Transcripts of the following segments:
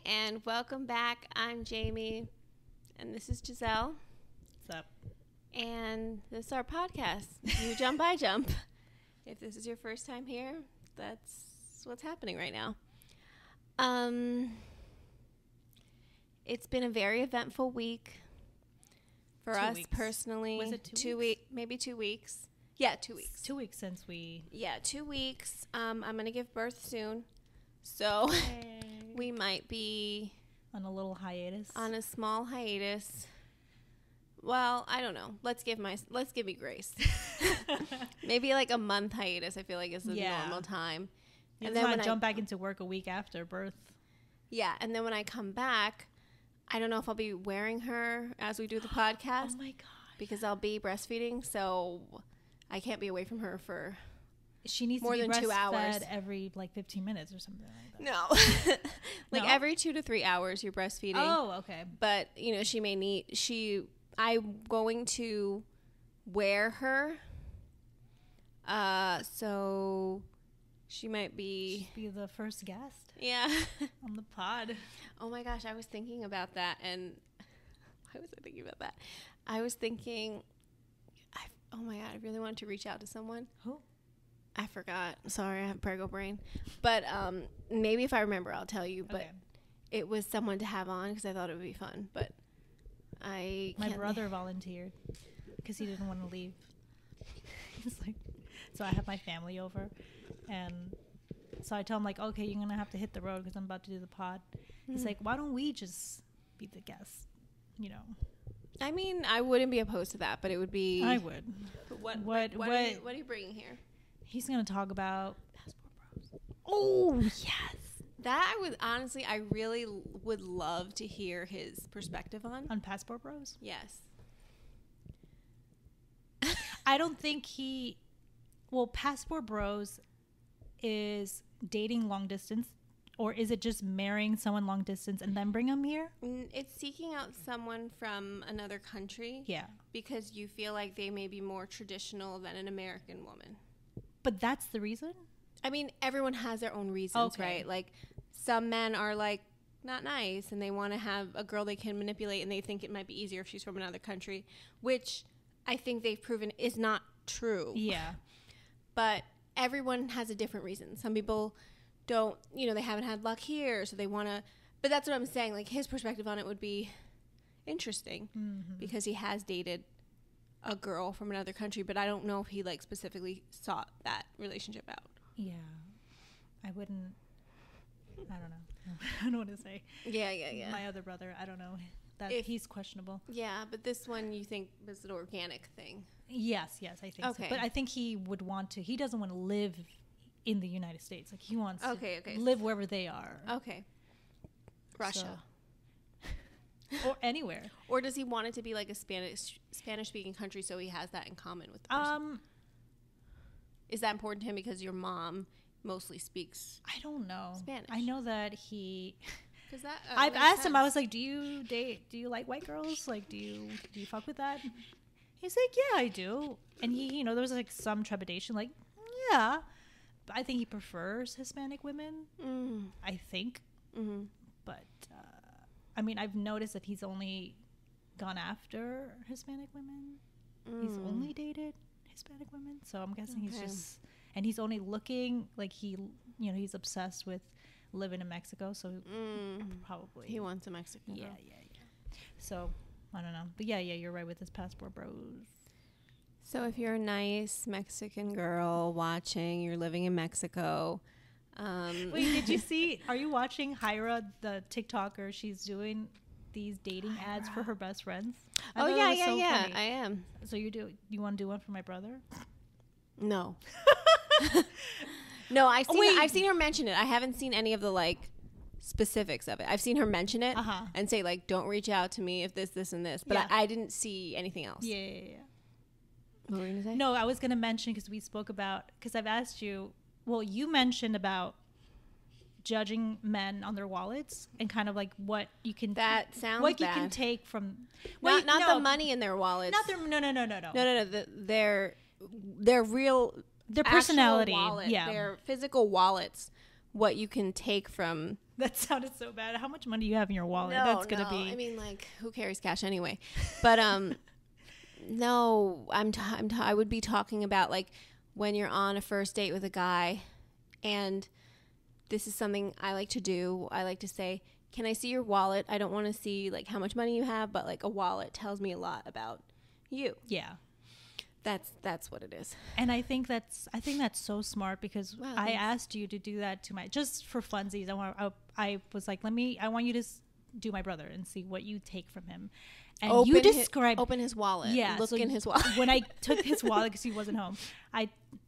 and welcome back. I'm Jamie, and this is Giselle. What's up? And this is our podcast, You Jump, I Jump. If this is your first time here, that's what's happening right now. It's been a very eventful week for us personally. Was it 2 weeks? Maybe 2 weeks. Yeah, 2 weeks. 2 weeks since we... Yeah, 2 weeks. I'm going to give birth soon. So we might be... on a little hiatus. On a small hiatus. Well, I don't know. Let's give me grace. Maybe like a month hiatus, I feel like is the normal time. And then when I jump back into work a week after birth. Yeah, and then when I come back, I don't know if I'll be wearing her as we do the podcast. Oh my God. Because I'll be breastfeeding, so I can't be away from her for she needs more to be than 2 hours. Every like 15 minutes or something like that. No. Like every 2 to 3 hours you're breastfeeding. Oh, okay. But, you know, I'm going to wear her. So she might be the first guest. Yeah. On the pod. Oh my gosh, I was thinking about that, and why was I thinking about that? I was thinking, oh my God, I really wanted to reach out to someone. Who? I forgot. Sorry, I have Virgo brain. But maybe if I remember, I'll tell you. But it was someone to have on because I thought it would be fun. But my brother volunteered because he didn't want to leave. He's like, so I have my family over, and so I tell him like, okay, you're gonna have to hit the road because I'm about to do the pod. He's like, why don't we just be the guest? You know. I mean, I wouldn't be opposed to that, but it would be. I would. What are you bringing here? He's gonna talk about Passport Bros. Oh yes. That I really would love to hear his perspective on Passport Bros. Yes. I don't think Passport Bros is dating long distance, or is it just marrying someone long distance and then bring them here? It's seeking out someone from another country. Yeah. Because you feel like they may be more traditional than an American woman. But that's the reason? I mean, everyone has their own reasons, right? Like, some men are, like, not nice, and they want to have a girl they can manipulate, and they think it might be easier if she's from another country, which I think they've proven is not true. Yeah. But everyone has a different reason. Some people don't, they haven't had luck here, so they want to... But that's what I'm saying. Like, his perspective on it would be interesting, because he has dated a girl from another country, but I don't know if he, like, specifically sought that relationship out. Yeah. I don't know. I don't want to say. Yeah. My other brother, I don't know. He's questionable. Yeah, but this one you think was an organic thing. Yes, I think so. But I think he doesn't want to live in the United States. Like, he wants to live wherever they are. Okay. Russia. Or anywhere. Or does he want it to be like a Spanish-speaking country so he has that in common with the person? Is that important to him because your mom mostly speaks I don't know. Spanish? I know that he... Because that I've asked him, I was like, do you like white girls? Like, do you fuck with that? He's like, yeah, I do. And he, there was like some trepidation, like, yeah. But I think he prefers Hispanic women. I think. Mm-hmm. But, I mean, I've noticed that he's only gone after Hispanic women. He's only dated Hispanic women. So I'm guessing he's just, and he's only looking, like he's obsessed with living in Mexico. So probably. He wants a Mexican girl. Yeah. So, I don't know. But yeah, you're right with this Passport Bros. So if you're a nice Mexican girl watching, you're living in Mexico. Wait, did you see? Are you watching Hyra, the TikToker? She's doing these dating ads for her best friends. Oh yeah. Funny. I am. So you want to do one for my brother? No. No, I've seen her mention it. I haven't seen any of the like specifics of it. I've seen her mention it and say like, "Don't reach out to me if this, and this." But I didn't see anything else. Yeah. What were you gonna say? No, I was gonna mention because I've asked you. Well, you mentioned about judging men on their wallets and kind of like what you can you can take from not the money in their wallets. Not their no. Their real personality wallet, yeah, their physical wallets. What you can take from That sounded so bad. How much money do you have in your wallet? No, That's gonna be. I mean, like, who carries cash anyway? But no, I would be talking about like when you're on a first date with a guy, and this is something I like to do. I like to say, "Can I see your wallet? I don't want to see like how much money you have, but like a wallet tells me a lot about you." Yeah. That's what it is. And I think that's so smart because Wow, I thanks. asked you to do that to just for funsies. I was like, I want you to do my brother and see what you take from him. And you described open his wallet. Yeah, Look so in his wallet. When I took his wallet because he wasn't home,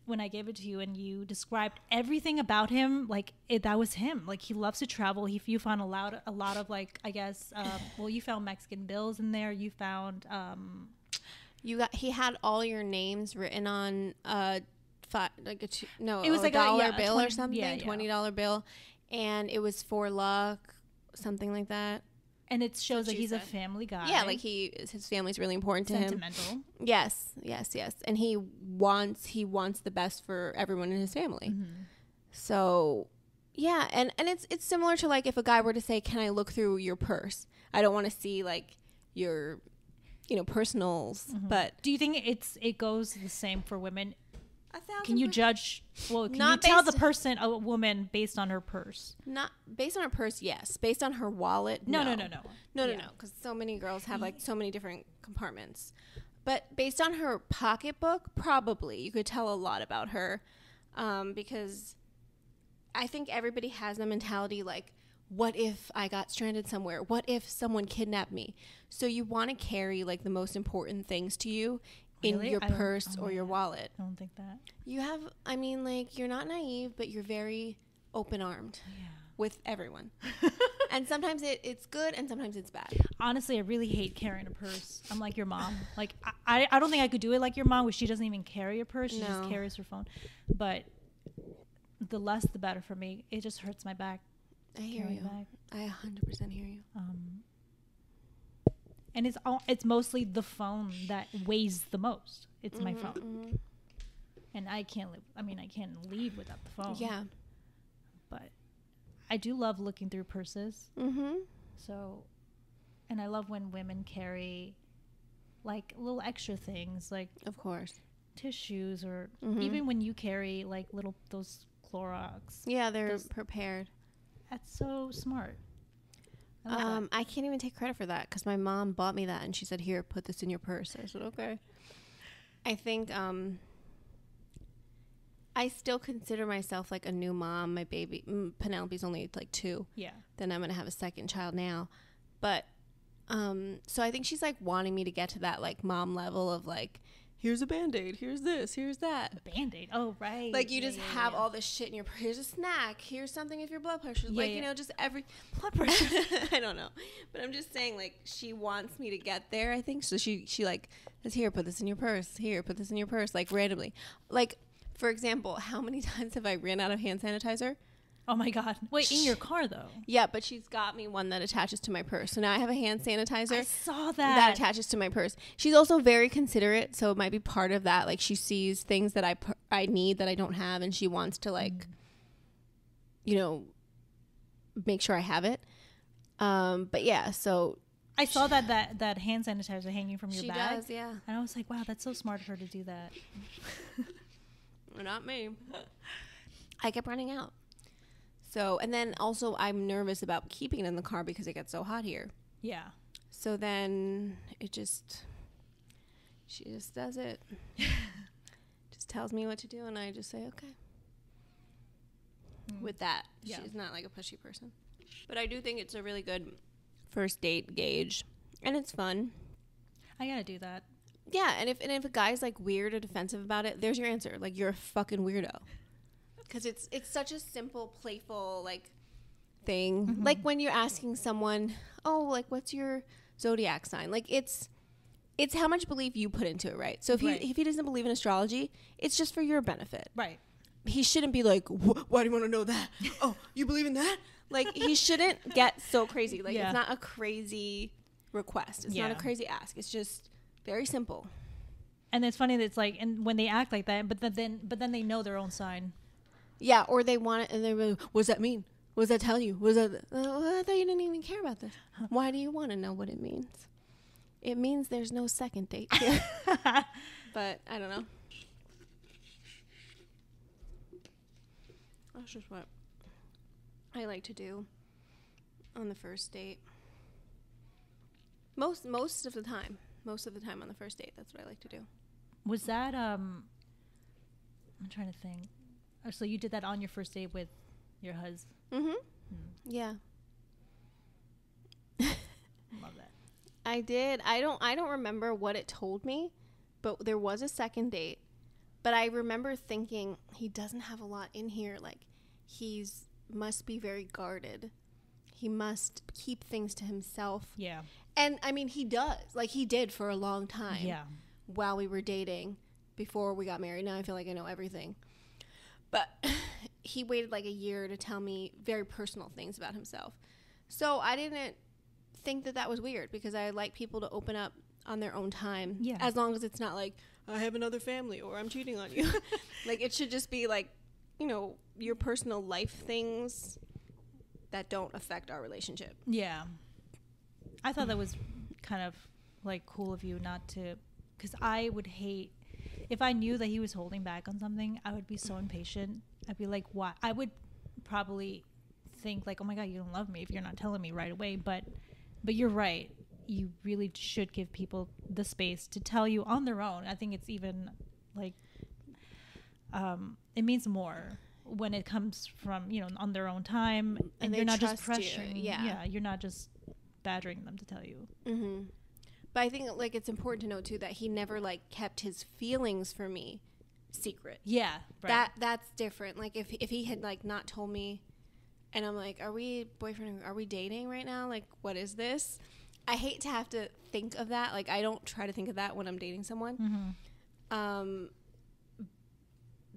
when I gave it to you and you described everything about him, like that was him. Like he loves to travel. You found a lot of like, I guess, well, you found Mexican bills in there. You found. He had all your names written on it was a like dollar a bill 20, or something, yeah. $20 bill, and it was for luck, something like that. And it shows that he's a said. family guy. Yeah, like his family's really important to him. Sentimental. Yes, and he wants the best for everyone in his family. Mm-hmm. So, yeah, and it's similar to like if a guy were to say, "Can I look through your purse?" I don't want to see like your personals, but do you think it goes the same for women? 1,000%. Can you judge? Well, can Not you tell based- a woman based on her purse? Not based on her purse, yes. Based on her wallet, No. no. Yeah. No. Because so many girls have like so many different compartments. But based on her pocketbook, probably you could tell a lot about her, because I think everybody has the mentality like, what if I got stranded somewhere? What if someone kidnapped me? So you want to carry like the most important things to you in Really? your purse or your wallet. I don't think that. You have, I mean, like, you're not naive, but you're very open-armed with everyone. And sometimes it's good and sometimes it's bad. Honestly, I really hate carrying a purse. I'm like your mom. Like, I don't think I could do it like your mom, where she doesn't even carry a purse. She just carries her phone. But the less, the better for me. It just hurts my back. I hear you. I 100% hear you. And it's mostly the phone that weighs the most. It's my phone. Mm-hmm. And I can't live. I mean, I can't leave without the phone. Yeah. But I do love looking through purses. Mm-hmm. So, and I love when women carry like little extra things, like Of course. tissues, or Mm-hmm. even when you carry like those Clorox. Yeah, they're prepared. That's so smart. I love that. I can't even take credit for that because my mom bought me that and she said, "Here, put this in your purse." I said, "Okay." I think I still consider myself like a new mom. My baby Penelope's only like 2. Yeah. Then I'm gonna have a second child now, but so I think she's like wanting me to get to that like mom level of like, here's a Band-Aid, here's this, here's that. Band-Aid. Oh, right. Like you just have all this shit in your purse. Here's a snack. Here's something if your blood pressure. Yeah, like, yeah. you know, just every blood pressure. I don't know. But I'm just saying, like, she wants me to get there, I think. So she like says, "Here, put this in your purse. Here, put this in your purse," like randomly. Like, for example, how many times have I ran out of hand sanitizer? Oh my God. Wait, in your car though? Yeah, but she's got me one that attaches to my purse. So now I have a hand sanitizer. I saw that. That attaches to my purse. She's also very considerate, so it might be part of that. Like she sees things that I need that I don't have, and she wants to like, you know, make sure I have it. But yeah, so I saw that hand sanitizer hanging from your she bag. does, yeah. And I was like, wow, that's so smart of her to do that. Not me. I kept running out. So, and then also I'm nervous about keeping it in the car because it gets so hot here. Yeah. So then she just does it. Just tells me what to do and I just say, okay. With that, Yeah. she's not like a pushy person. But I do think it's a really good first date gauge. And it's fun. I gotta do that. Yeah, and if a guy's like weird or defensive about it, there's your answer. Like, you're a fucking weirdo. Because it's such a simple, playful, like, thing. Mm-hmm. Like, when you're asking someone, oh, like, what's your zodiac sign? Like, it's how much belief you put into it, right? So if he doesn't believe in astrology, it's just for your benefit. Right. He shouldn't be like, why do you want to know that? Oh, you believe in that? Like, he shouldn't get so crazy. Like, Yeah. It's not a crazy request. It's not a crazy ask. It's just very simple. And it's funny that it's like, and when they act like that, but then they know their own sign. Yeah, or they want it and they're like, what does that mean? What does that tell you? What does that? I thought you didn't even care about this. Why do you want to know what it means? It means there's no second date here. But I don't know. That's just what I like to do on the first date. Most of the time on the first date, that's what I like to do. Was that I'm trying to think. Oh, so you did that on your first date with your husband? Yeah. Love that. I did. I don't remember what it told me, but there was a second date. But I remember thinking he doesn't have a lot in here. Like, must be very guarded. He must keep things to himself. Yeah. And I mean, he does. Like, he did for a long time. Yeah. While we were dating, before we got married. Now I feel like I know everything. But he waited like a year to tell me very personal things about himself. So I didn't think that was weird, because I like people to open up on their own time. Yeah. As long as it's not like, I have another family or I'm cheating on you. Like, it should just be like, you know, your personal life things that don't affect our relationship. Yeah. I thought that was kind of like cool of you not to, because I would hate, if I knew that he was holding back on something, I would be so impatient. I'd be like, why? I would probably think like, oh my God, you don't love me if you're not telling me right away. But you're right. You really should give people the space to tell you on their own. I think it's even like, it means more when it comes from, you know, on their own time, and you're not just pressuring. Yeah. You're not just badgering them to tell you. Mm-hmm. But I think like it's important to note too that he never like kept his feelings for me secret. Yeah, right. That's different. Like if he had like not told me, and I'm like, are we boyfriend? Are we dating right now? Like, what is this? I hate to have to think of that. Like, I don't try to think of that when I'm dating someone. Mm-hmm.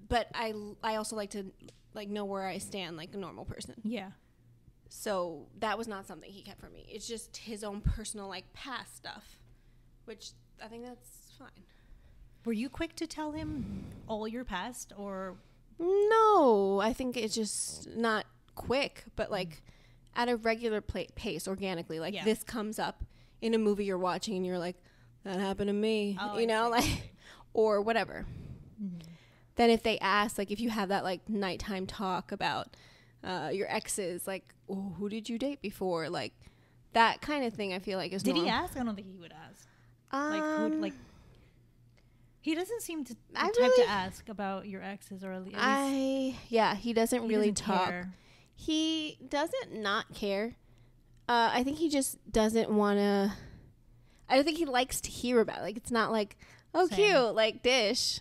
But I also like to like know where I stand like a normal person. Yeah. So that was not something he kept from me. It's just his own personal like past stuff, which I think that's fine. Were you quick to tell him all your past, or? No, I think it's just not quick, but like at a regular pace, organically. Like this comes up in a movie you're watching and you're like, that happened to me, you know, like, or whatever. Mm-hmm. Then if they ask, like if you have that like nighttime talk about your exes, like, oh, who did you date before? Like that kind of thing I feel like is Did he ask? I don't think he would ask. Like he doesn't seem to the type to ask about your exes, or at least he doesn't really talk. Care. He doesn't not care. I think he just doesn't want to. I don't think he likes to hear about it. Like it's not like, oh, same. Cute, like dish.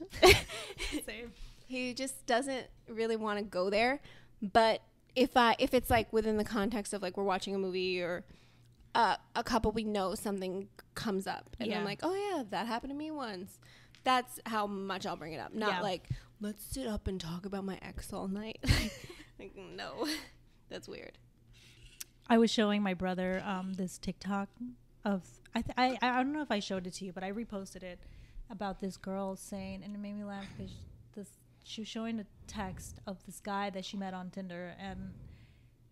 Same. He just doesn't really want to go there. But if it's like within the context of like we're watching a movie or a couple we know, something comes up and I'm like, oh yeah, that happened to me once. That's how much I'll bring it up. Not like, let's sit up and talk about my ex all night. Like, no, that's weird. I was showing my brother this TikTok of, I don't know if I showed it to you, but I reposted it, about this girl saying, and it made me laugh because she was showing a text of this guy that she met on Tinder, and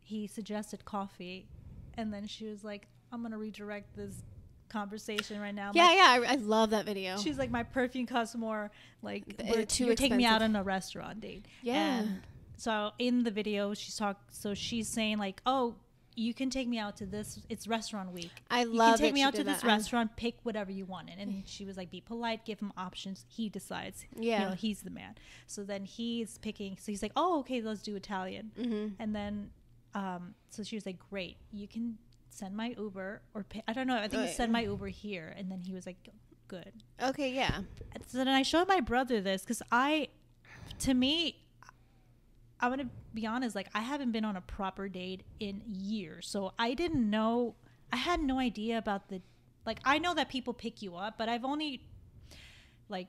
he suggested coffee, and then she was like, I'm going to redirect this conversation right now. I love that video. She's like, my perfume costs more, like you're taking me out on a restaurant date. And so in the video she's saying like, oh, you can take me out to this, it's restaurant week, I love you can take me out to this restaurant, pick whatever you want. And she was like, be polite, give him options, he decides. You know, he's the man. So then he's picking, so he's like, oh, okay, let's do Italian. Mm-hmm. And then so she was like, great, you can send my Uber or I don't know, I think send my Uber here. And then he was like, good. Okay, yeah. So then I showed my brother this because I'm gonna be honest, like I haven't been on a proper date in years, so I had no idea about I know that people pick you up, but I've only like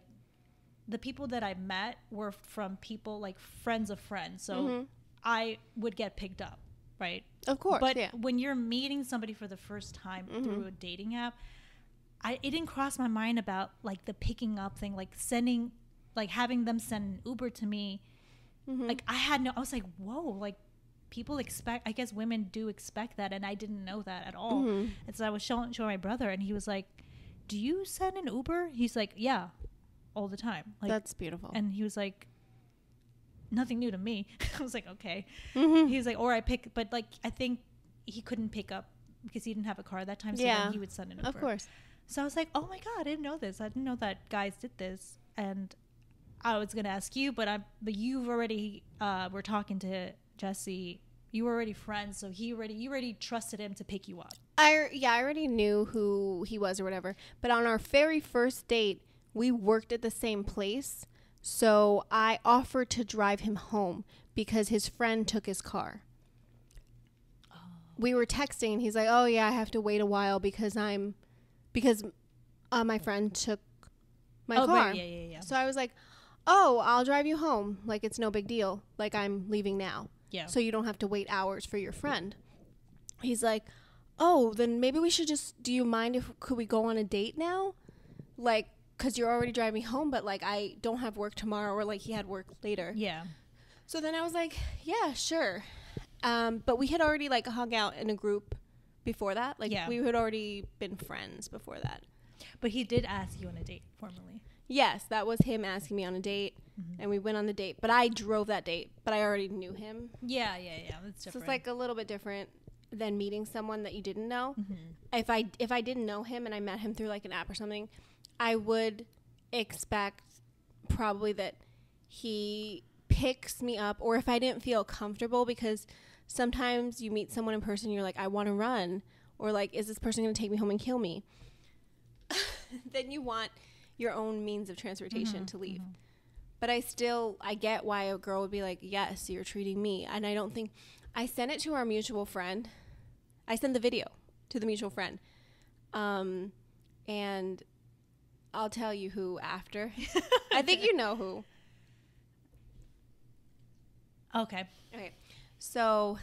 the people that I met were from people like friends of friends, so I would get picked up, right? Of course. But when you're meeting somebody for the first time through a dating app, it didn't cross my mind about like the picking up thing, like having them send an Uber to me. Like I was like, whoa, like people expect, I guess women do expect that, and I didn't know that at all. And so I was showing my brother, and he was like, do you send an Uber? He's like, yeah, all the time. Like, that's beautiful. and he was like, nothing new to me. I was like, okay. Mm-hmm. He was like, or I pick, but like, I think he couldn't pick up because he didn't have a car at that time. So then he would send an Uber. Of course. So I was like, oh my God, I didn't know this. I didn't know that guys did this. And I was going to ask you, but you've already, were talking to Jesse. You were already friends. So you already trusted him to pick you up. I already knew who he was or whatever. But on our very first date, we worked at the same place. So I offered to drive him home because his friend took his car. Oh. We were texting and he's like, oh yeah, I have to wait a while because my friend took my car. Right. Yeah. So I was like, oh, I'll drive you home. Like, it's no big deal. Like, I'm leaving now. Yeah. So you don't have to wait hours for your friend. He's like, oh, then maybe we should do you mind could we go on a date now? Like, because you're already driving me home, but like, I don't have work tomorrow, or like he had work later. Yeah. So then I was like, yeah, sure. But we had already like hung out in a group before that. Like, we had already been friends before that. But he did ask you on a date formally. Yes, that was him asking me on a date, and we went on the date. But I drove that date, but I already knew him. Yeah. That's different. So it's like a little bit different than meeting someone that you didn't know. If I didn't know him and I met him through like an app or something, I would expect probably that he picks me up, or if I didn't feel comfortable, because sometimes you meet someone in person, you're like, I want to run, or like, is this person going to take me home and kill me? Then you want your own means of transportation to leave. But I get why a girl would be like, yes, you're treating me. And I don't think, I sent it to our mutual friend. I sent the video to the mutual friend. And I'll tell you who after. I think you know who. Okay. So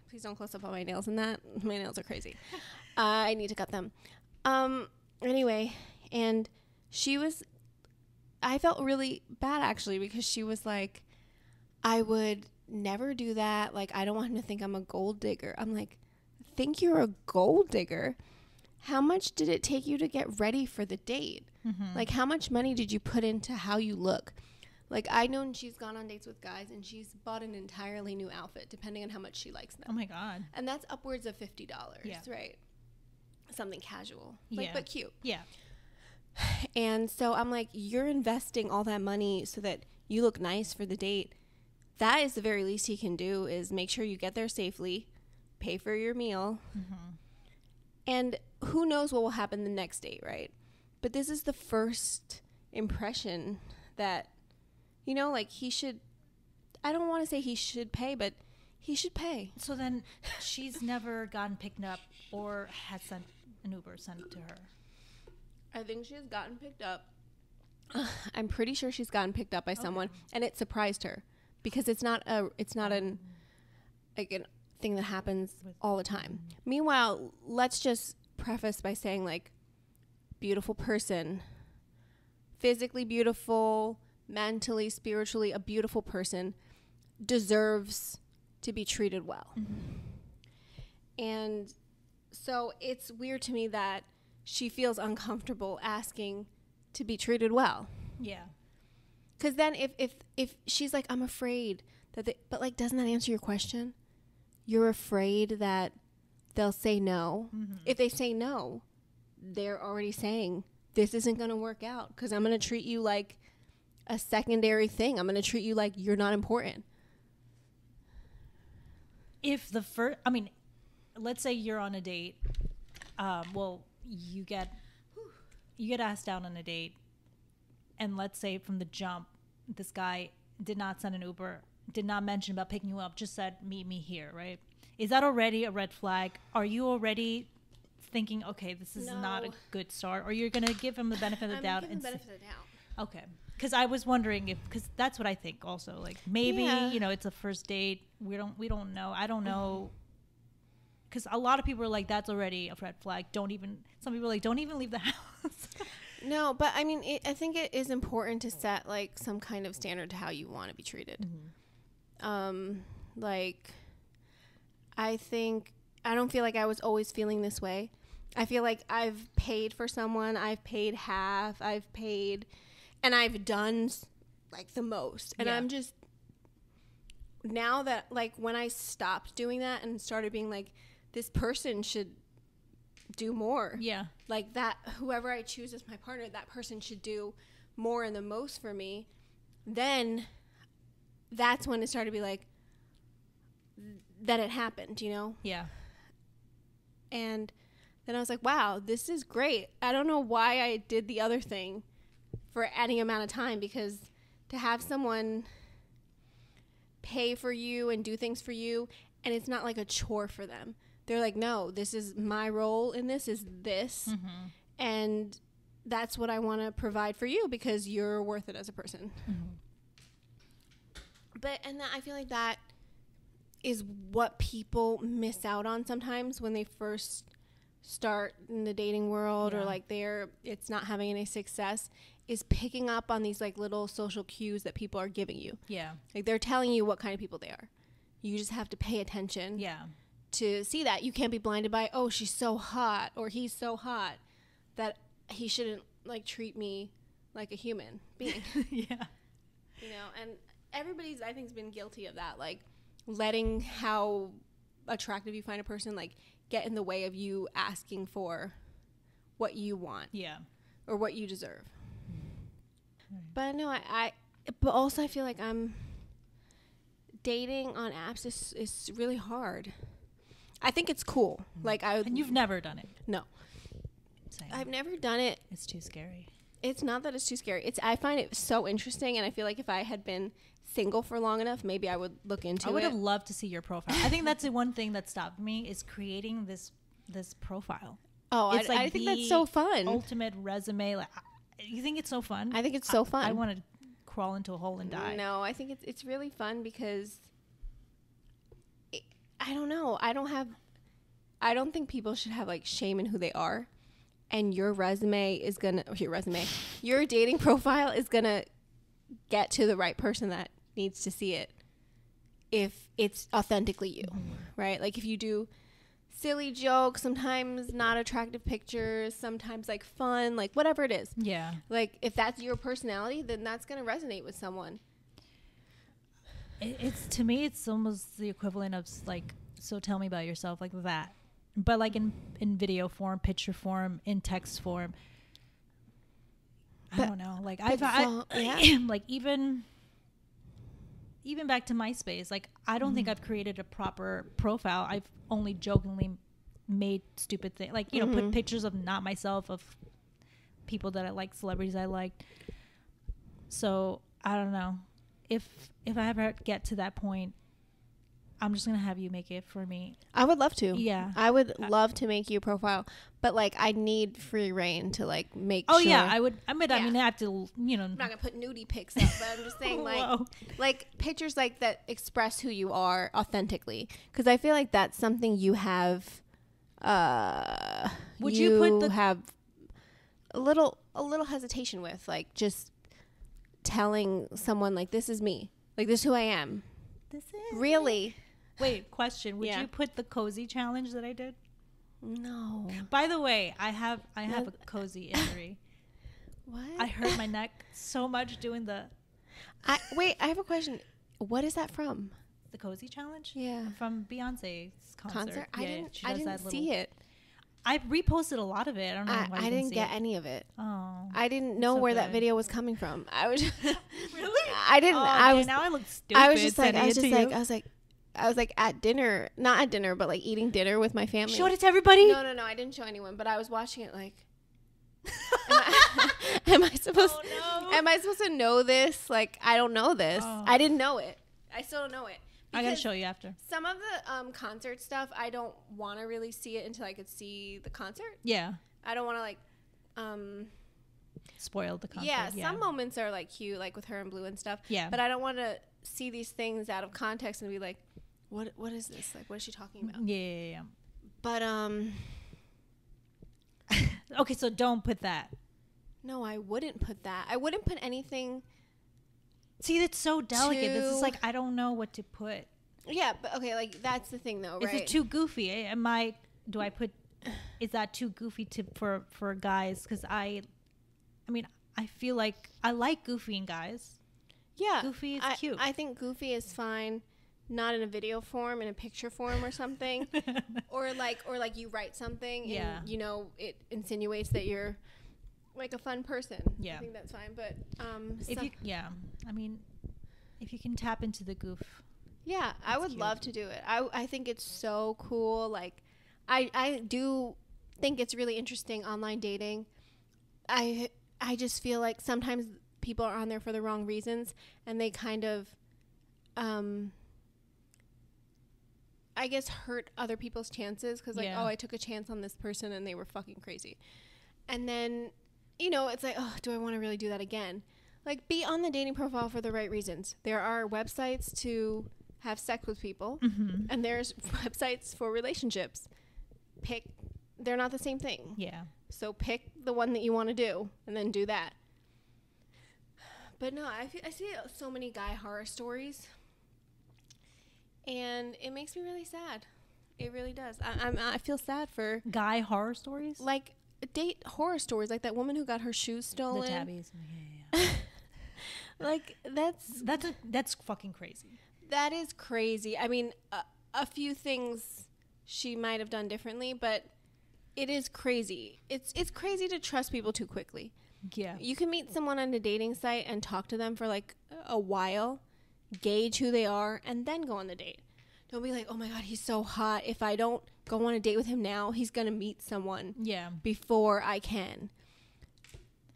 please don't close up on my nails in that. My nails are crazy. I need to cut them. Anyway, and I felt really bad actually, because she was like, I would never do that. Like, I don't want him to think I'm a gold digger. I'm like, think you're a gold digger? How much did it take you to get ready for the date? Like, how much money did you put into how you look? Like, I know she's gone on dates with guys and she's bought an entirely new outfit depending on how much she likes them. Oh my God. And that's upwards of $50, right? Something casual, like, but cute. Yeah. And so I'm like, you're investing all that money so that you look nice for the date. That is the very least he can do, is make sure you get there safely, pay for your meal. And who knows what will happen the next date, right? But this is the first impression that, you know, like, he should, I don't want to say he should pay, but he should pay. So then she's never gotten picked up or has sent an Uber sent to her. I think she has gotten picked up. I'm pretty sure she's gotten picked up by someone, and it surprised her, because it's not a thing that happens all the time. Meanwhile, let's just preface by saying, like, beautiful person, physically beautiful, mentally, spiritually, a beautiful person deserves to be treated well. And so it's weird to me that she feels uncomfortable asking to be treated well. Yeah. Because then if she's like, I'm afraid that but like, doesn't that answer your question? You're afraid that they'll say no. If they say no, they're already saying, this isn't going to work out because I'm going to treat you like a secondary thing. I'm going to treat you like you're not important. If let's say you're on a date. You get asked out on a date, and let's say from the jump, this guy did not send an Uber, did not mention about picking you up, just said, meet me here, right? Is that already a red flag? Are you already thinking, okay, this is not a good start, or you're going to give him the benefit of the doubt? I'm benefit of the doubt. Okay. Because I was wondering because that's what I think also. Like, maybe, it's a first date. We don't know. I don't know. Because a lot of people are like, that's already a red flag. Some people are like, don't even leave the house. No, but I mean, I think it is important to set like some kind of standard to how you want to be treated. Like, I don't feel like I was always feeling this way. I feel like I've paid for someone. I've paid half. I've paid, and I've done like the most. And I'm just, now that like when I stopped doing that and started being like, this person should do more. Yeah. Like that, whoever I choose as my partner, that person should do more and the most for me. Then that's when it started to be like, that it happened, you know? Yeah. And then I was like, wow, this is great. I don't know why I did the other thing for any amount of time, because to have someone pay for you and do things for you, and it's not like a chore for them. They're like, no, this is my role in this is this. Mm-hmm. And that's what I want to provide for you because you're worth it as a person. Mm-hmm. And I feel like that is what people miss out on sometimes when they first start in the dating world, or like it's not having any success, is picking up on these like little social cues that people are giving you. Yeah. Like they're telling you what kind of people they are. You just have to pay attention. Yeah. To see that. You can't be blinded by, oh, she's so hot or he's so hot that he shouldn't like treat me like a human being. Yeah. You know, and everybody's, I think, has been guilty of that, like letting how attractive you find a person like get in the way of you asking for what you want. Yeah. Or what you deserve. Right. But no, but also I feel like dating on apps is really hard. I think it's cool. Like and you've never done it? No. Same. I've never done it. It's too scary. It's not that it's too scary. I find it so interesting, and I feel like if I had been single for long enough, maybe I would look into it. I would have loved to see your profile. I think that's the one thing that stopped me, is creating this profile. Oh, I think that's so fun. Ultimate resume. Like, you think it's so fun? I think it's so fun. I want to crawl into a hole and die. No, I think it's really fun because I don't know. I don't think people should have like shame in who they are. And your dating profile is going to get to the right person that needs to see it if it's authentically you, right? Like if you do silly jokes, sometimes not attractive pictures, sometimes like fun, like whatever it is. Yeah. Like if that's your personality, then that's going to resonate with someone. It's to me, it's almost the equivalent of like, so tell me about yourself, like that. But like in video form, picture form, in text form. I don't know. Like like even back to MySpace, like I don't think I've created a proper profile. I've only jokingly made stupid things, like, you know, put pictures of not myself, of people that I like, celebrities I liked. So I don't know. If I ever get to that point, I'm just going to have you make it for me. I would love to. Yeah. I would love to make you a profile, but like I need free reign to like make sure. Oh yeah, I would. I mean, I have to, you know. I'm not going to put nudie pics up, but I'm just saying like pictures like that express who you are authentically, because I feel like that's something you have would you have a little hesitation with, like just telling someone like, this is me, like this is who I am. This is really. Wait, question. Would you put the cozy challenge that I did? No. By the way, I have a cozy injury. What? I hurt my neck so much doing the... I have a question. What is that from? The cozy challenge? Yeah. From Beyonce's concert. I didn't see it. I reposted a lot of it. I don't know why I didn't get any of it. Oh. I didn't know where that video was coming from. I was really? I didn't. Oh, now I look stupid. I was like at dinner, not at dinner, but like eating dinner with my family. Showed it to everybody? No, I didn't show anyone, but I was watching it like, am I supposed to know this? Like, I don't know this. Oh. I didn't know it. I still don't know it. I gotta show you after. Some of the concert stuff, I don't want to really see it until I could see the concert. Yeah. I don't want to like spoil the concert. Yeah, some moments are like cute, like with her and Blue and stuff. Yeah. But I don't want to see these things out of context and be like, what is this? Like, what is she talking about? Yeah. But okay, so don't put that. No, I wouldn't put that. I wouldn't put anything. See, that's so delicate. This is like, I don't know what to put. Yeah, but okay, like that's the thing though, right? Is it too goofy? Is that too goofy for guys? Because I mean, I feel like I like goofy in guys. Yeah, Goofy is cute. I think goofy is fine, not in a video form, in a picture form or something, or like you write something, and you know it insinuates that you're like a fun person. Yeah, I think that's fine. But I mean, if you can tap into the goof, yeah, I would love to do it. I think it's so cool. Like, I do think it's really interesting online dating. I just feel like sometimes people are on there for the wrong reasons, and they kind of I guess hurt other people's chances because like, oh, I took a chance on this person and they were fucking crazy. And then, you know, it's like, oh, do I want to really do that again? Like, be on the dating profile for the right reasons. There are websites to have sex with people, and there's websites for relationships. They're not the same thing. Yeah. So pick the one that you want to do and then do that. But no, I see so many guy horror stories, and it makes me really sad. It really does. I feel sad for guy horror stories, like date horror stories, like that woman who got her shoes stolen. The tabbies. Yeah. Like that's fucking crazy. That is crazy. I mean, a few things she might have done differently, but it is crazy. It's crazy to trust people too quickly. Yeah. You can meet someone on a dating site and talk to them for like a while, gauge who they are, and then go on the date. Don't be like, oh my God, he's so hot. If I don't go on a date with him now, he's going to meet someone before I can.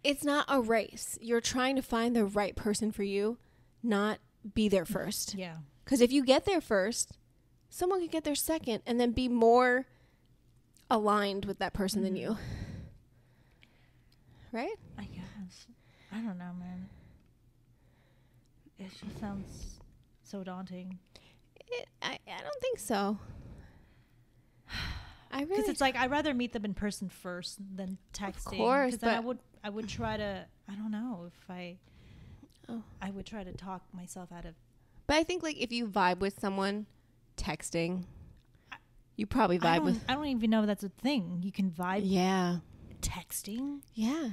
It's not a race. You're trying to find the right person for you, not be there first. Yeah. Because if you get there first, someone could get there second and then be more aligned with that person than you. Right? I guess. I don't know, man. It just sounds so daunting. I don't think so. Because it's like I'd rather meet them in person first than texting. Of course, but I would try to. I don't know if I would try to talk myself out of. But I think like if you vibe with someone, texting, you probably vibe with. I don't even know if that's a thing. You can vibe. Yeah. Texting. Yeah.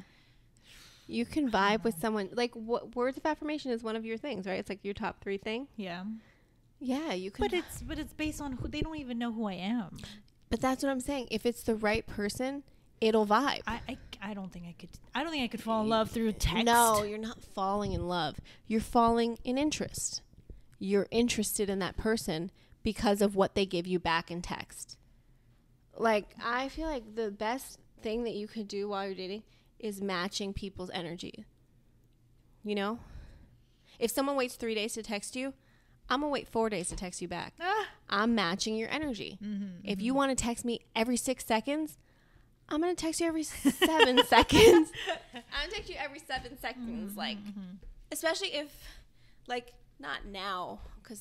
You can vibe with someone. Like words of affirmation is one of your things, right? It's like your top 3 thing. Yeah. Yeah, you can. But it's based on who. They don't even know who I am. But that's what I'm saying. If it's the right person, it'll vibe. I don't think I could. I don't think I could fall in love through text. No, you're not falling in love. You're falling in interest. You're interested in that person because of what they give you back in text. Like, I feel like the best thing that you could do while you're dating is matching people's energy. You know? If someone waits 3 days to text you, I'm going to wait 4 days to text you back. I'm matching your energy. If you want to text me every 6 seconds, I'm going to text you every 7 seconds. I'm going to text you every 7 seconds. Like, especially if, like, not now, because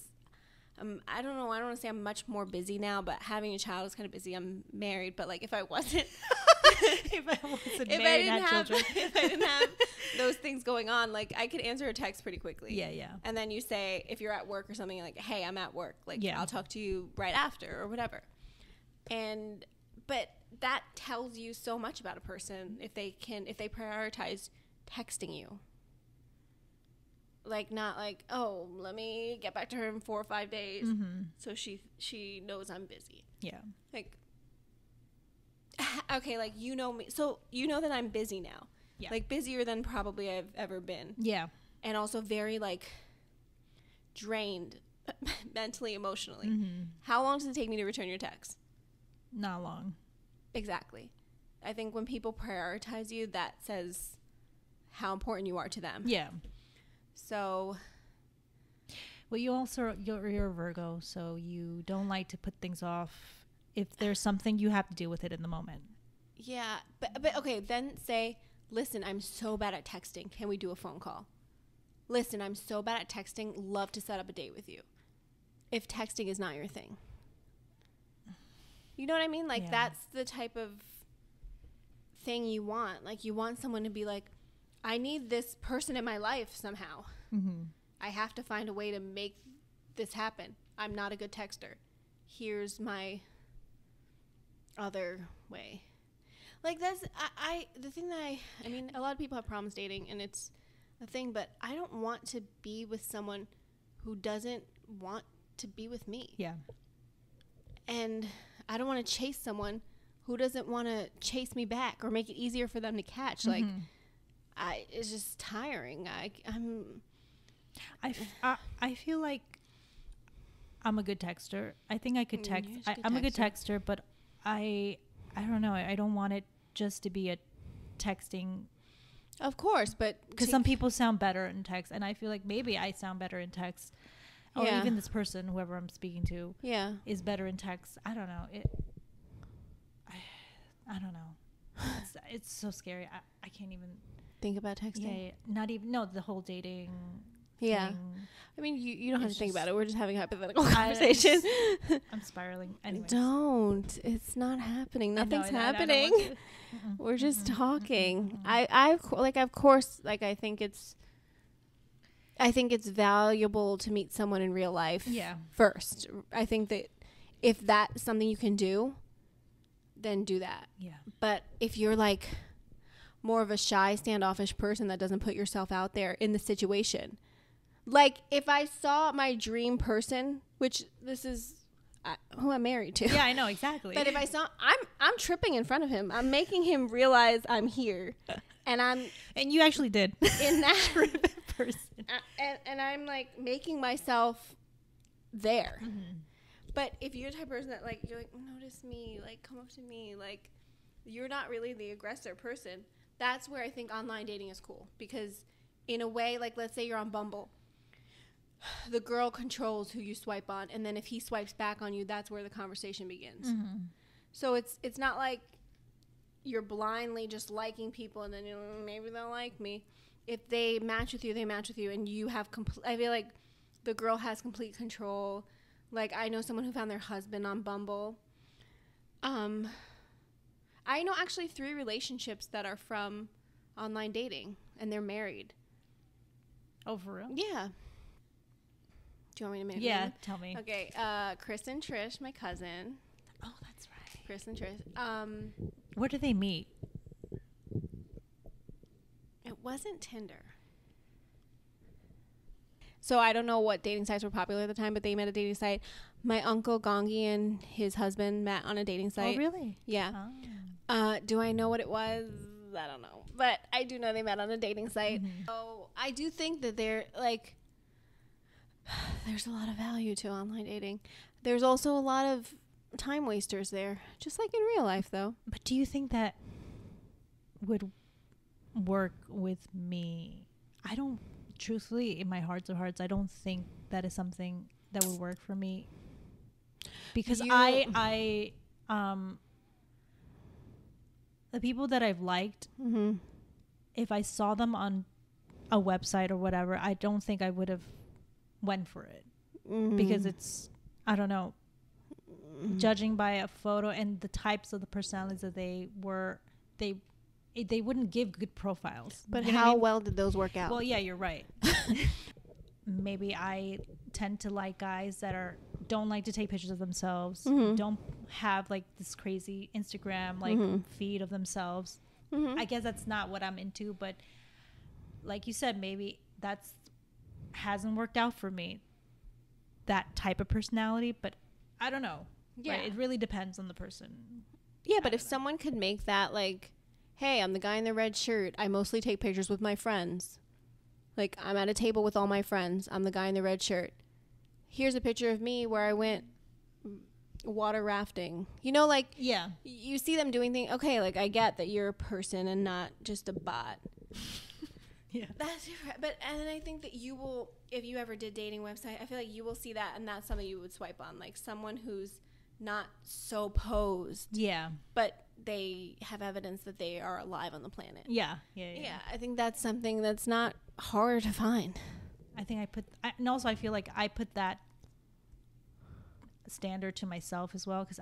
I don't know. I don't want to say I'm much more busy now, but having a child is kind of busy. I'm married, but like if I wasn't, if I didn't have those things going on, like I could answer a text pretty quickly. Yeah. And then you say, if you're at work or something, like, hey, I'm at work. Like, I'll talk to you right after or whatever. But that tells you so much about a person if they prioritize texting you. Like, not like, oh, let me get back to her in 4 or 5 days so she knows I'm busy. Yeah. Like, okay, like, you know me. So you know that I'm busy now. Yeah. Like, busier than probably I've ever been. Yeah. And also very, like, drained mentally, emotionally. How long does it take me to return your text? Not long. Exactly. I think when people prioritize you, that says how important you are to them. Yeah. So, well, you're a Virgo, so you don't like to put things off. If there's something, you have to deal with it in the moment. Yeah, but okay, then say, listen, I'm so bad at texting. Can we do a phone call? Listen, I'm so bad at texting. Love to set up a date with you. If texting is not your thing. You know what I mean? Like, that's the type of thing you want. Like, you want someone to be like, I need this person in my life somehow. I have to find a way to make this happen. I'm not a good texter. Here's my other way. Like, that's, the thing that I mean, a lot of people have problems dating, and it's a thing, but I don't want to be with someone who doesn't want to be with me. Yeah. And I don't want to chase someone who doesn't want to chase me back or make it easier for them to catch. Like, it's just tiring. I feel like I'm a good texter. I think I could text. I'm a good texter, but I don't know. I don't want it just to be a texting. Of course, but because some people sound better in text, and I feel like maybe I sound better in text, or even this person, whoever I'm speaking to, is better in text. I don't know. I don't know. It's so scary. I can't even think about texting. Yeah, not even the whole dating. Yeah, thing. I mean, you don't have to think about it. We're just having a hypothetical conversation. I'm spiraling. Anyways. Don't. It's not happening. Nothing's happening. We're just talking. Of course, I think it's valuable to meet someone in real life. Yeah. First, I think that if that's something you can do, then do that. Yeah. But if you're like more of a shy, standoffish person that doesn't put yourself out there in the situation. Like, if I saw my dream person, which this is who I'm married to. Yeah, I know, exactly. But if I saw, I'm tripping in front of him. I'm making him realize I'm here. And you actually did. In that tripping person. And I'm, like, making myself there. Mm-hmm. But if you're the type of person that, like, you're like, notice me, like, come up to me, like, you're not really the aggressor person. That's where I think online dating is cool. Because in a way, like, let's say you're on Bumble. The girl controls who you swipe on, and then if he swipes back on you, that's where the conversation begins. Mm-hmm. So it's not like you're blindly just liking people, and then maybe they'll like me. If they match with you, they match with you, and you have I feel like the girl has complete control. Like, I know someone who found their husband on Bumble. I know actually 3 relationships that are from online dating, and they're married. Oh, for real? Yeah. Do you want me to make Yeah, tell me. Okay, Chris and Trish, my cousin. Oh, that's right. Chris and Trish. Where did they meet? It wasn't Tinder. So I don't know what dating sites were popular at the time, but they met at a dating site. My uncle Gongi and his husband met on a dating site. Oh, really? Yeah. Oh. Do I know what it was? I don't know. But I do know they met on a dating site. Mm-hmm. So I do think that they're, like, there's a lot of value to online dating. There's also a lot of time wasters there, just like in real life, though. But do you think that would work with me? I don't, truthfully, in my hearts of hearts, I don't think that is something that would work for me. Because the people that I've liked, mm-hmm. if I saw them on a website or whatever, I don't think I would have went for it. Mm-hmm. Because it's, I don't know, mm-hmm. judging by a photo and the types of the personalities that they were, they wouldn't give good profiles. But how well did those work out? Well, yeah, you're right. Maybe I tend to like guys that don't like to take pictures of themselves, mm-hmm. don't have like this crazy Instagram like mm-hmm. feed of themselves. Mm-hmm. I guess that's not what I'm into, but like you said, maybe that's hasn't worked out for me, that type of personality. But I don't know. Yeah, right? It really depends on the person. Yeah, but if someone could make that like, hey, I'm the guy in the red shirt, I mostly take pictures with my friends, like I'm at a table with all my friends, I'm the guy in the red shirt, here's a picture of me where I went water rafting, you know, like, yeah, you see them doing things. Okay, like I get that you're a person and not just a bot. Yeah, that's different. But and then I think that you will, if you ever did dating website, I feel like you will see that, and that's something you would swipe on, like someone who's not so posed. Yeah, but they have evidence that they are alive on the planet. Yeah. I think that's something that's not hard to find. I think and also I feel like I put that standard to myself as well, because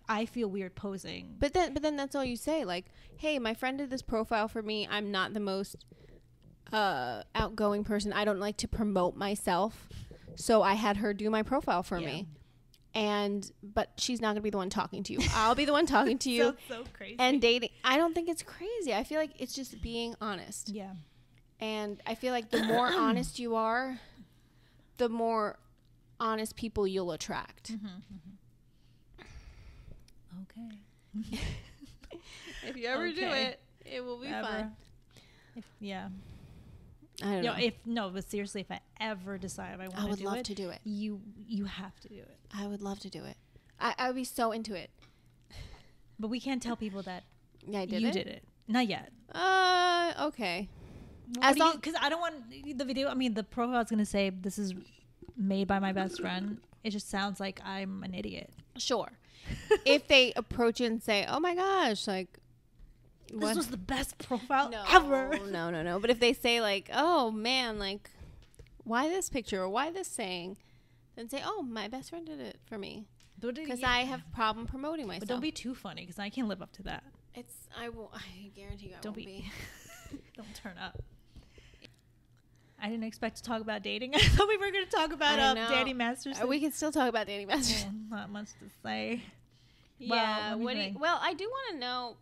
I feel weird posing. But then that's all you say, like, hey, my friend did this profile for me. I'm not the most outgoing person. I don't like to promote myself. So I had her do my profile for me. But she's not gonna be the one talking to you. I'll be the one talking to you. Sounds so crazy. And dating. I don't think it's crazy. I feel like it's just being honest. Yeah. And I feel like the more honest you are, the more honest people you'll attract. Okay. If you ever do it, it will be fun. Yeah. I don't know. But seriously, if I ever decide I want to do it, I would love to do it. You have to do it. I would love to do it. I would be so into it. But we can't tell people that you did it. Not yet. Okay. Because I don't want the video. I mean, the profile is going to say this is made by my best friend. It just sounds like I'm an idiot. Sure. If they approach you and say, "Oh my gosh, like this was the best profile ever." No. But if they say like, "Oh man, like why this picture or why this saying?" Then say, "Oh, my best friend did it for me." Because I have problem promoting myself. But don't be too funny because I can't live up to that. I guarantee you I won't be. Don't turn up. I didn't expect to talk about dating. I thought we were going to talk about Danny Masterson. We can still talk about Danny Masterson. Not much to say. Yeah. Well, I do want to know.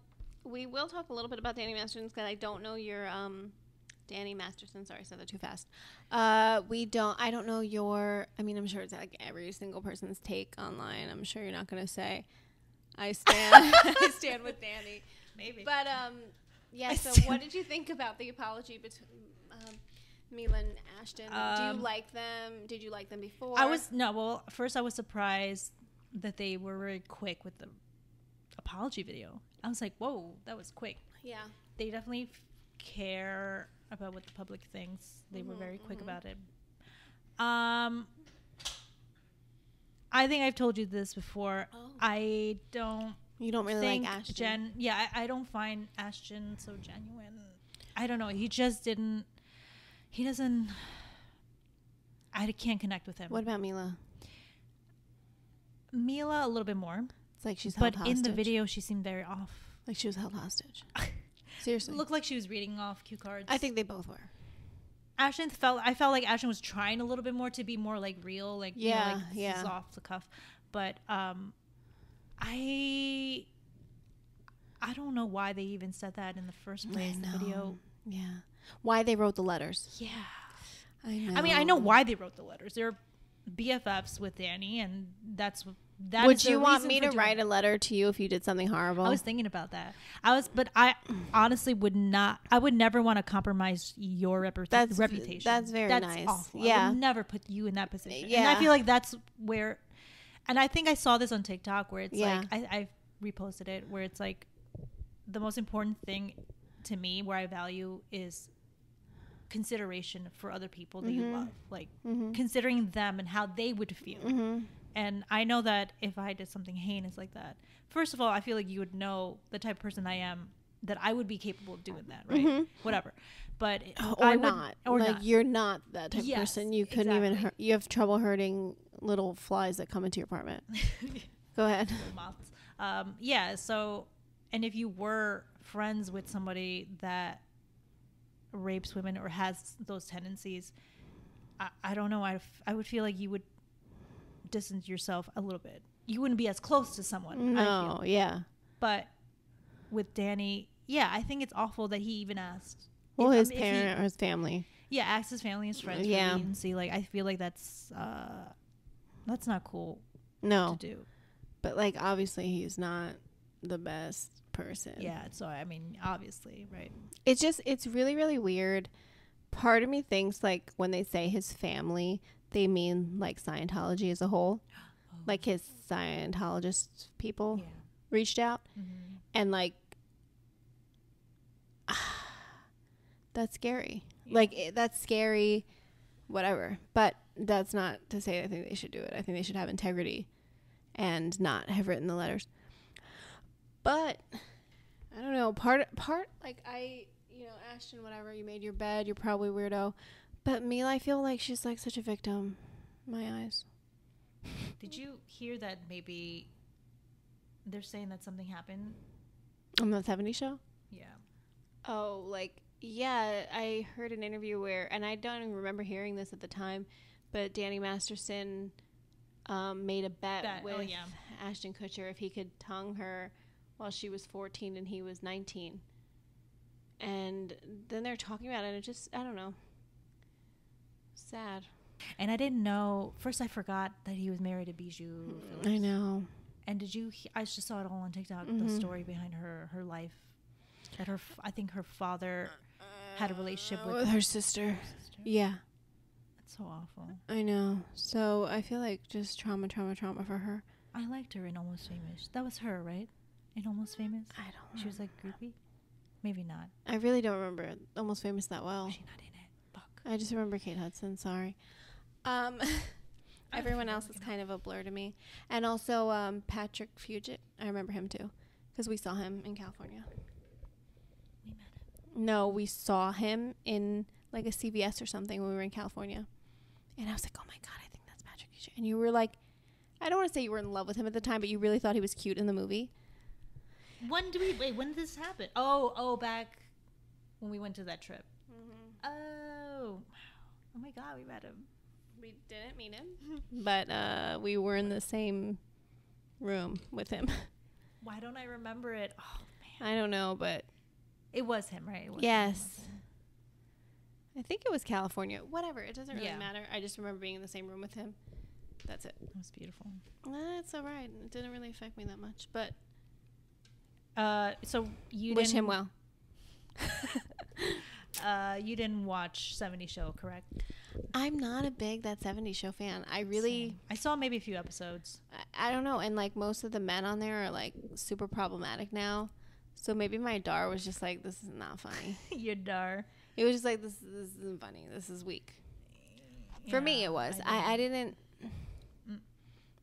We will talk a little bit about Danny Masterson because I don't know your Danny Masterson. Sorry, I said that too fast. I don't know your. I mean, I'm sure it's like every single person's take online. I'm sure you're not going to say, "I stand. I stand with Danny." Maybe. But yeah. So, what did you think about the apology between Mila and Ashton? Do you like them? Did you like them before? First I was surprised that they were very quick with the apology video. I was like, whoa, that was quick. Yeah. They definitely care about what the public thinks. They were very quick about it. I think I've told you this before. You don't really like Ashton? I don't find Ashton so genuine. I don't know. He doesn't. I can't connect with him. What about Mila? Mila, a little bit more. It's like she's held hostage. But in the video, she seemed very off. Like she was held hostage. Seriously. It looked like she was reading off cue cards. I think they both were. I felt like Ashton was trying a little bit more to be more like real, like this is off the cuff. But I don't know why they even said that in the first place. The video. Yeah. Why they wrote the letters. Yeah. I know. I mean, I know why they wrote the letters. They're BFFs with Danny, and that. Would you want me to write a letter to you if you did something horrible? I was thinking about that. But I honestly would not. I would never want to compromise your reputation. That's nice. Awful. Yeah. I would never put you in that position. Yeah. And I feel like that's where. And I think I saw this on TikTok where it's like I reposted it where it's like the most important thing to me where I value is consideration for other people that you love, like considering them and how they would feel. And I know that if I did something heinous like that, first of all, I feel like you would know the type of person I am, that I would be capable of doing that, right? Whatever. But you're not that type of person. You couldn't even you have trouble hurting little flies that come into your apartment. Go ahead. Moths. So, and if you were friends with somebody that rapes women or has those tendencies, I don't know. I would feel like you would distance yourself a little bit. You wouldn't be as close to someone. No, yeah. But with Danny, I think it's awful that he even asked. Well, his parent or his family. Yeah, asked his family, his friends for agency. Like, I feel like that's not cool. No. To do. But like, obviously, he's not the best person. Yeah. So I mean, obviously, right. It's really, really weird. Part of me thinks like when they say his family, they mean like Scientology as a whole. Like his Scientologist people reached out and like that's scary. Like that's scary, whatever. But that's not to say I think they should do it. I think they should have integrity and not have written the letters. But I don't know. Part like Ashton, whatever, you made your bed, you're probably weirdo. But Mila, I feel like she's like such a victim in my eyes. Did you hear that maybe they're saying that something happened on the 70s show? Yeah. Oh, like, yeah, I heard an interview where, and I don't even remember hearing this at the time, but Danny Masterson made a bet with Ashton Kutcher if he could tongue her while she was 14 and he was 19. And then they're talking about it, and it just, I don't know. Sad. And I didn't know. First, I forgot that he was married to Bijou Phillips. I know. And did you? I just saw it all on TikTok. The story behind her life. That I think her father had a relationship with her sister. Yeah. That's so awful. I know. So I feel like just trauma for her. I liked her in Almost Famous. That was her, right? In Almost Famous. I don't know. She was like groupie. Maybe not. I really don't remember Almost Famous that well. She's not in it. Fuck. I just remember Kate Hudson. Sorry. Everyone else is kind of a blur to me. And also Patrick Fugit. I remember him too, because we saw him in California. We met him. No, we saw him in like a CVS or something when we were in California. And I was like, oh my God, I think that's Patrick Fugit. And you were like, I don't want to say you were in love with him at the time, but you really thought he was cute in the movie. When did this happen? Oh, back when we went to that trip. Mm-hmm. Oh my God, we met him. We didn't meet him, but we were in the same room with him. Why don't I remember it? Oh man, I don't know, but it was him, right? Yes. I think it was California. Whatever, it doesn't really matter. I just remember being in the same room with him. That's it. It was beautiful. That's all right. It didn't really affect me that much, but so you wish him well. You didn't watch 70 Show, correct? I'm not a big That 70s Show fan. I saw maybe a few episodes. I don't know, and like most of the men on there are like super problematic now. So maybe my dar was just like, this is not funny. Your dar. It was just like, this isn't funny. This is weak. For me, it was. I didn't.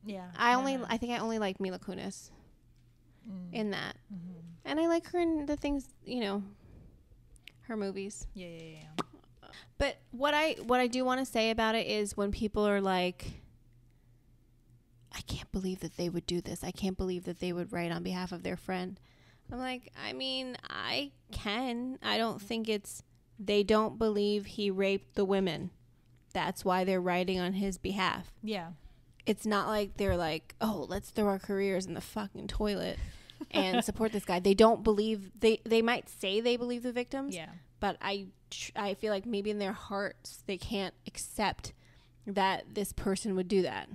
Yeah. I think I only like Mila Kunis in that. Mm-hmm. And I like her in the things, her movies. Yeah. But what I do want to say about it is when people are like, I can't believe that they would do this. I can't believe that they would write on behalf of their friend. I'm like, I mean, I can. I don't think they don't believe he raped the women. That's why they're writing on his behalf. Yeah. It's not like they're like, oh, let's throw our careers in the fucking toilet and support this guy. They don't believe, they might say they believe the victims. Yeah. But I feel like maybe in their hearts they can't accept that this person would do that.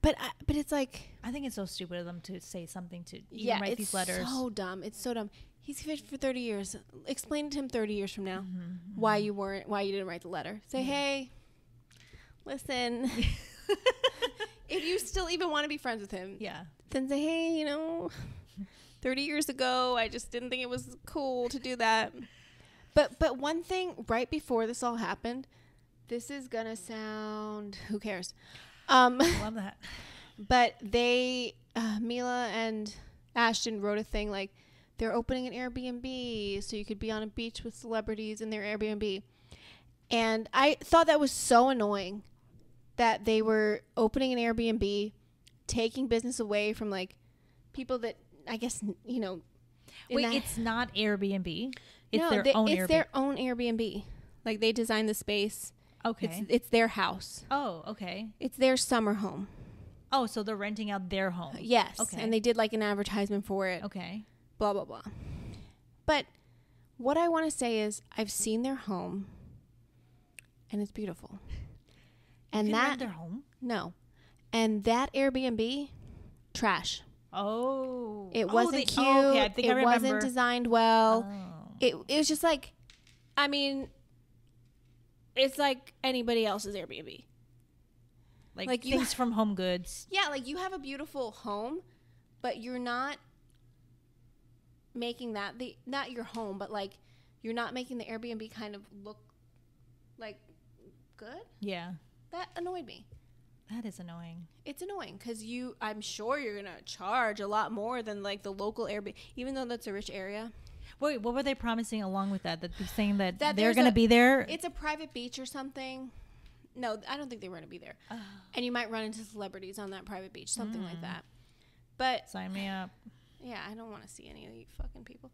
But it's like, I think it's so stupid of them to say something to even write these letters. It's so dumb. It's so dumb. He's convicted for 30 years. Explain to him 30 years from now why you didn't write the letter. Say, hey, listen, if you still even want to be friends with him, then say, hey, 30 years ago, I just didn't think it was cool to do that. But one thing, right before this all happened, this is going to sound, who cares? Love that. But Mila and Ashton wrote a thing like, they're opening an Airbnb so you could be on a beach with celebrities in their Airbnb. And I thought that was so annoying that they were opening an Airbnb, taking business away from like people that I guess, Wait, it's not Airbnb? It's their own Airbnb. Like they designed the space. Okay. It's their house. Oh, okay. It's their summer home. Oh, so they're renting out their home. Yes. Okay. And they did like an advertisement for it. Okay. Blah, blah, blah. But what I want to say is I've seen their home and it's beautiful. And rent their home? No. And that Airbnb, trash. Oh. It wasn't cute. Okay, I think I remember. Wasn't designed well. Oh. It was just like, I mean, it's like anybody else's Airbnb. Like things from Home Goods. Yeah, like you have a beautiful home, but you're not making that not your home, but like you're not making the Airbnb kind of look like good. Yeah. That annoyed me. That is annoying. It's annoying because I'm sure you're gonna charge a lot more than like the local Airbnb, even though that's a rich area. Wait, what were they promising along with that? That they're saying that they're gonna be there. It's a private beach or something. No, I don't think they were gonna be there. And you might run into celebrities on that private beach, something like that. But sign me up. Yeah, I don't want to see any of you fucking people.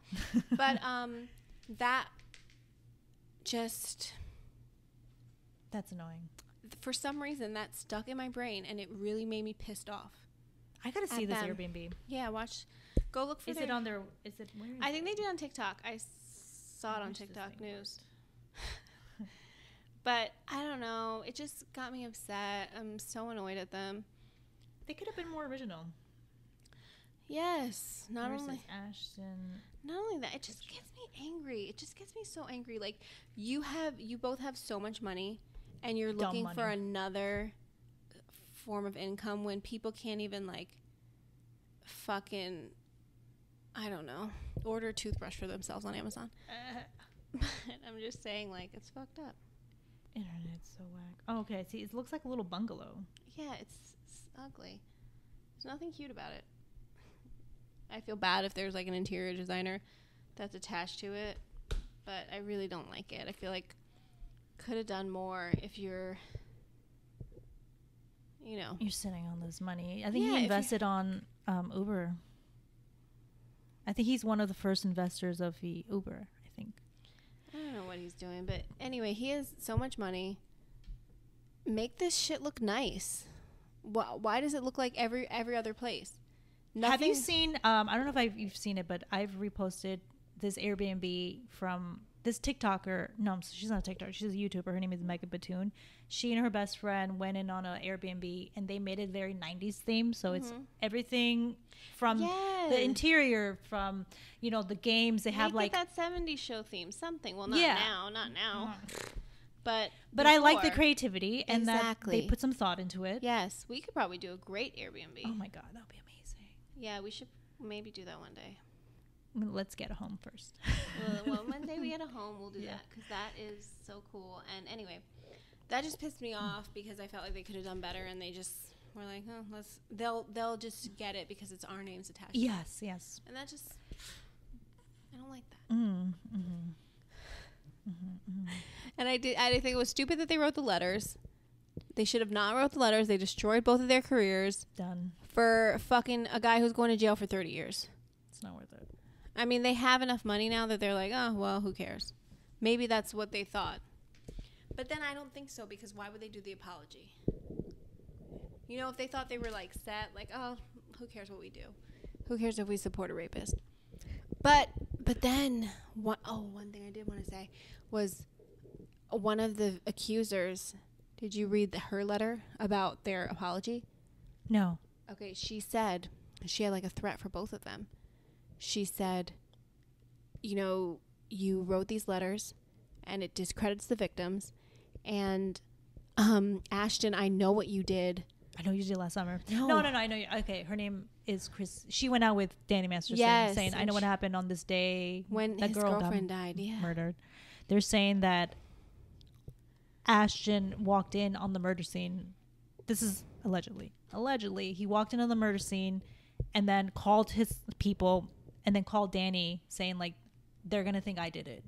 But that just That's annoying. For some reason, that stuck in my brain, and it really made me pissed off. I gotta see this them. Airbnb. Yeah, go look for Is it on their? Is it? Where is I think they did on TikTok. I saw it on Wish this TikTok thing news. But I don't know. It just got me upset. I'm so annoyed at them. They could have been more original. Yes. Not only that, it just gets me angry. It just gets me so angry. Like, you both have so much money, and you're looking for another form of income when people can't even, like, fucking, I don't know, order a toothbrush for themselves on Amazon. But I'm just saying, like, it's fucked up. Internet's so whack. Oh, okay. See, it looks like a little bungalow. Yeah, it's ugly. There's nothing cute about it. I feel bad if there's, like, an interior designer that's attached to it, but I really don't like it. I feel like could have done more if you're, you know. You're sitting on this money. I think he invested on Uber. I think he's one of the first investors of the Uber, I think. I don't know what he's doing, but anyway, he has so much money. Make this shit look nice. Why does it look like every other place? Nothing. Have you seen, I don't know if you've seen it, but I've reposted this Airbnb from this TikToker. No, she's not a TikToker. She's a YouTuber. Her name is Megan Batoon. She and her best friend went in on an Airbnb, and they made it very 90s theme. So it's everything from the interior, from, you know, the games. They have like that 70s show theme, something. Well, not now. But I like the creativity and that Exactly. they put some thought into it. Yes, we could probably do a great Airbnb. Oh my God, that would be amazing. Yeah, we should maybe do that one day. Let's get a home first. well, one day we get a home, we'll do that, because that is so cool. And anyway, that just pissed me off because I felt like they could have done better, and they just were like, oh, they'll just get it because it's our names attached. Yes. And that just, I don't like that. And I think it was stupid that they wrote the letters. They should have not wrote the letters. They destroyed both of their careers. Done. For fucking a guy who's going to jail for 30 years. It's not worth it. I mean, they have enough money now that they're like, oh, well, who cares? Maybe that's what they thought. But then I don't think so, because why would they do the apology? You know, if they thought they were, like, set, like, oh, who cares what we do? Who cares if we support a rapist? But then, one thing I did want to say was one of the accusers, did you read her letter about their apology? No. Okay, she said, she had, like, a threat for both of them. She said, you know, you wrote these letters and it discredits the victims. And Ashton, I know what you did. I know you did last summer. No, I know. Okay, her name is Chris. She went out with Danny Masterson saying, I know what happened on this day when that his girlfriend died. Yeah. Murdered. They're saying that Ashton walked in on the murder scene. This is allegedly. Allegedly, he walked in on the murder scene and then called his people and then called Danny saying, like, they're going to think I did it.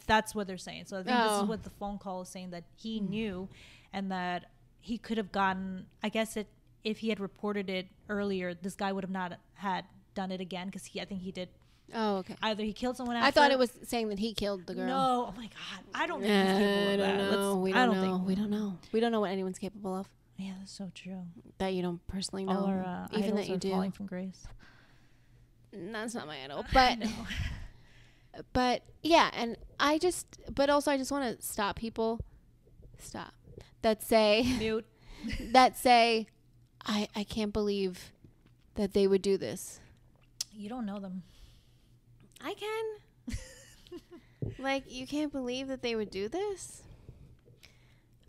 That's what they're saying. So I think this is what the phone call is saying, that he knew and that he could have gotten, I guess if he had reported it earlier, this guy would have not had done it again, because I think he did. Oh, okay. Either he killed someone after. I thought it was saying that he killed the girl. No. Oh, my God. I don't think he's capable of that. I don't know. We don't know. We don't know what anyone's capable of. Yeah, that's so true. That you don't personally know. All our even that you do. Falling from grace. That's not my idol. But, but yeah, and I just want to stop people. Stop. That say. Mute. That say, I can't believe that they would do this. You don't know them. I can. Like, you can't believe that they would do this?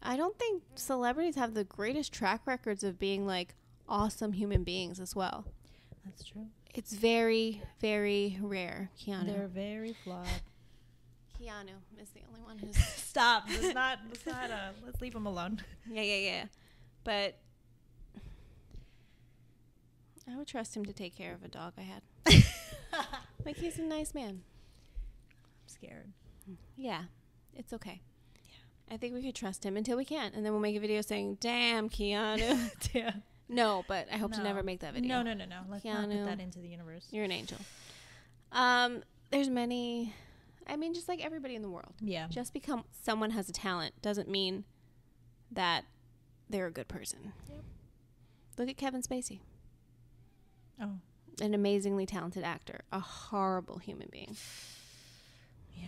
I don't think celebrities have the greatest track records of being, like, awesome human beings as well. That's true. It's very, very rare. Keanu. They're very flawed. Keanu is the only one who's... Stop. Let's leave him alone. Yeah. But I would trust him to take care of a dog I had. Like, he's a nice man. I'm scared. Yeah. It's okay. I think we could trust him until we can't. And then we'll make a video saying, damn, Keanu. Damn. No, but I hope to never make that video. No. Let's not put that into the universe. You're an angel. There's many I mean, just like everybody in the world. Yeah. Just because someone has a talent doesn't mean that they're a good person. Yep. Look at Kevin Spacey. Oh. An amazingly talented actor. A horrible human being. Yeah.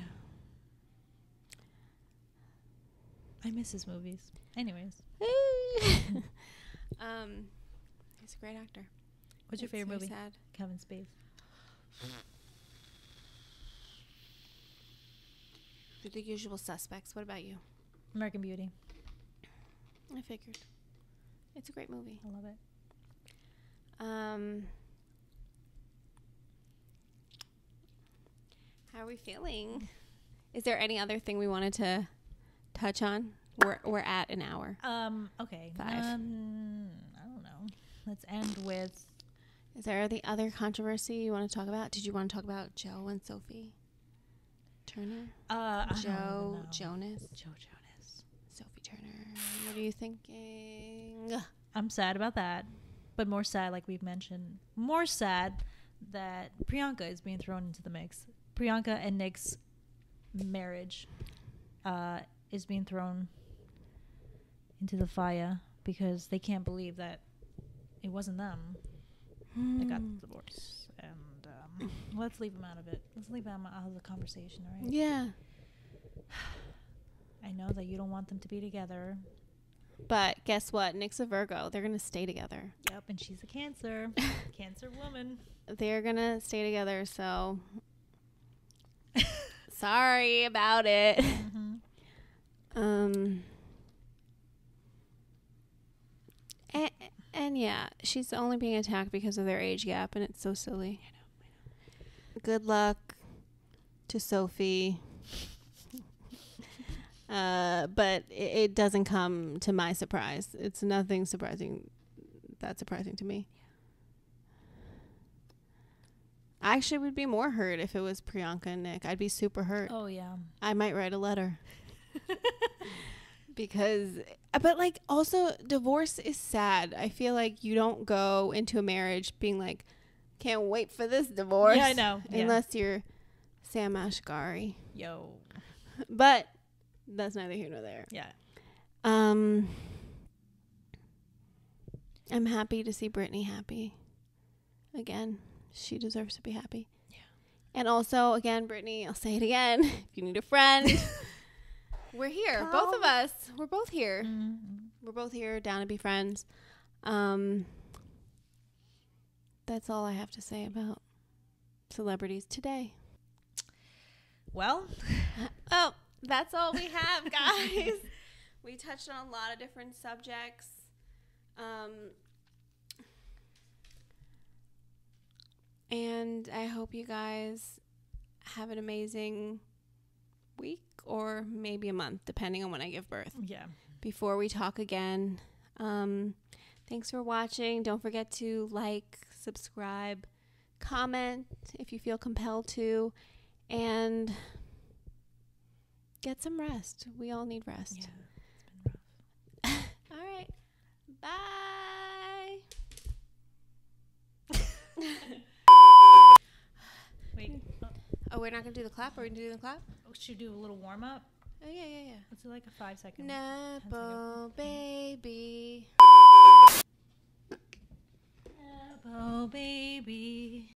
I miss his movies. Anyways. He's a great actor. What's your favorite movie? Sad. Kevin Spacey. The Usual Suspects. What about you? American Beauty. I figured. It's a great movie. I love it. How are we feeling? Is there any other thing we wanted to touch on? We're at an hour. Okay. 5. I don't know. Let's end with. Is there any other controversy you want to talk about? Did you want to talk about Joe and Sophie Turner? Joe Jonas. Sophie Turner. What are you thinking? I'm sad about that, but more sad, like we've mentioned, more sad that Priyanka is being thrown into the mix. Priyanka and Nick's marriage is being thrown into the fire because they can't believe that it wasn't them that got the divorce. And let's leave them out of it. Let's leave them out of the conversation, all right? Yeah. I know that you don't want them to be together. But guess what? Nick's a Virgo. They're going to stay together. Yep, and she's a Cancer. Cancer woman. They're going to stay together, so sorry about it. Mm-hmm. And yeah, she's only being attacked because of their age gap, and it's so silly. I know. Good luck to Sophie. But it doesn't come to my surprise. It's nothing surprising to me. I actually would be more hurt if it was Priyanka and Nick. I'd be super hurt. Oh, yeah. I might write a letter. But like also divorce is sad. I feel like you don't go into a marriage being like, can't wait for this divorce. Yeah, I know. Unless you're Sam Ashgari. Yo. But that's neither here nor there. Yeah. I'm happy to see Brittany happy. Again, she deserves to be happy. Yeah. And also, again, Brittany, I'll say it again. If you need a friend, we're here. Come. Both of us. We're both here. Mm-hmm. We're both here, down to be friends. That's all I have to say about celebrities today. Well. Oh, that's all we have, guys. We touched on a lot of different subjects. And I hope you guys have an amazing week or maybe a month, depending on when I give birth. Yeah. Before we talk again. Thanks for watching. Don't forget to like, subscribe, comment if you feel compelled to, and get some rest. We all need rest. Yeah, it's been rough. All right. Bye. Wait. Oh, we're not going to do the clap? Are we going to do the clap? Should we do a little warm up? Oh, yeah. Let's do like a 5-second. Nipple baby. Nipple baby.